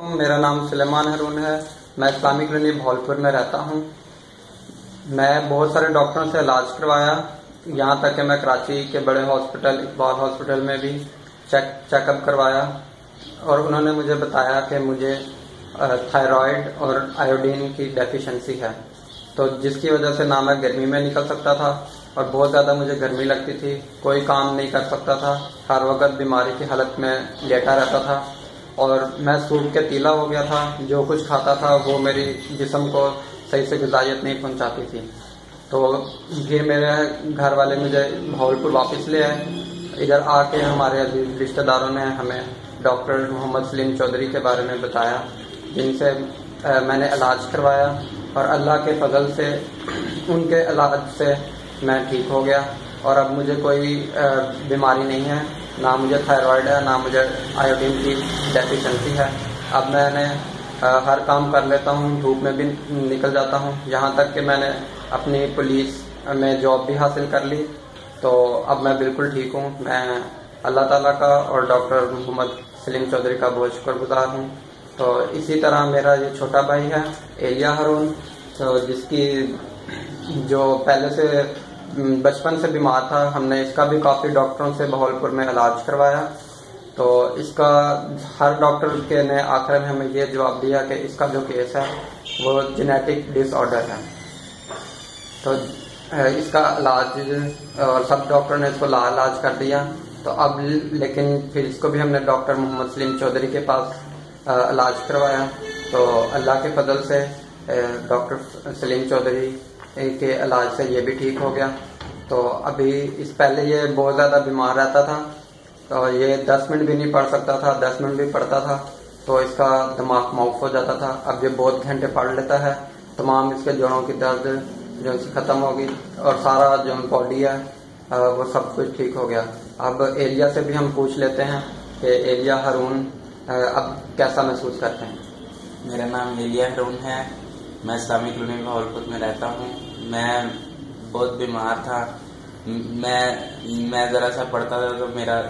मेरा नाम सुलेमान हारून है। मैं इस्लामिक क्लिनिक भावलपुर में रहता हूँ। मैं बहुत सारे डॉक्टरों से इलाज करवाया, यहाँ तक कि मैं कराची के बड़े हॉस्पिटल इकबाल हॉस्पिटल में भी चेकअप करवाया और उन्होंने मुझे बताया कि मुझे थायराइड और आयोडीन की डेफिशिएंसी है, तो जिसकी वजह से ना मैं गर्मी में निकल सकता था और बहुत ज़्यादा मुझे गर्मी लगती थी, कोई काम नहीं कर सकता था, हर वक्त बीमारी की हालत में लेटा रहता था और मैं सूख के तीला हो गया था। जो कुछ खाता था वो मेरी जिस्म को सही से ग़िज़ाइयत नहीं पहुंचाती थी। तो फिर मेरे घर वाले मुझे भावलपुर वापस ले आए। इधर आके हमारे अजीज रिश्तेदारों ने हमें डॉक्टर मोहम्मद सलीम चौधरी के बारे में बताया, जिनसे मैंने इलाज करवाया और अल्लाह के फजल से उनके इलाज से मैं ठीक हो गया और अब मुझे कोई बीमारी नहीं है, ना मुझे थायराइड है, ना मुझे आयोडीन की डेफिशिएंसी है। अब मैंने हर काम कर लेता हूँ, धूप में भी निकल जाता हूँ, यहाँ तक कि मैंने अपनी पुलिस में जॉब भी हासिल कर ली। तो अब मैं बिल्कुल ठीक हूँ। मैं अल्लाह ताला का और डॉक्टर मोहम्मद सलीम चौधरी का बहुत शुक्रगुजार हूँ। तो इसी तरह मेरा ये छोटा भाई है एलिया हारून, तो जिसकी जो पहले से बचपन से बीमार था, हमने इसका भी काफ़ी डॉक्टरों से भावलपुर में इलाज करवाया। तो इसका हर डॉक्टर के ने आखिर में हमें ये जवाब दिया कि इसका जो केस है वो जेनेटिक डिसऑर्डर है। तो इसका इलाज और सब डॉक्टर ने इसको लाइलाज कर दिया। तो अब लेकिन फिर इसको भी हमने डॉक्टर मोहम्मद सलीम चौधरी के पास इलाज करवाया। तो अल्लाह के फजल से डॉक्टर सलीम चौधरी के इलाज से ये भी ठीक हो गया। तो अभी इस पहले ये बहुत ज़्यादा बीमार रहता था, तो ये 10 मिनट भी नहीं पढ़ सकता था, 10 मिनट भी पढ़ता था तो इसका दिमाग माउफ हो जाता था। अब ये बहुत घंटे पढ़ लेता है, तमाम इसके जोड़ों की दर्द जो इसकी ख़त्म होगी और सारा जो बॉडी है वो सब कुछ ठीक हो गया। अब एलिया से भी हम पूछ लेते हैं कि एलिया हारून अब कैसा महसूस करते हैं। मेरा नाम एलिया हारून है। मैं इस्लामिक क्लिनिक भावलपुर में रहता हूँ। मैं बहुत बीमार था। मैं ज़रा सा पढ़ता था तो मेरा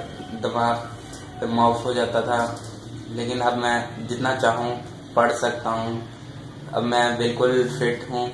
दिमाग माउफ हो जाता था, लेकिन अब मैं जितना चाहूँ पढ़ सकता हूँ। अब मैं बिल्कुल फिट हूँ।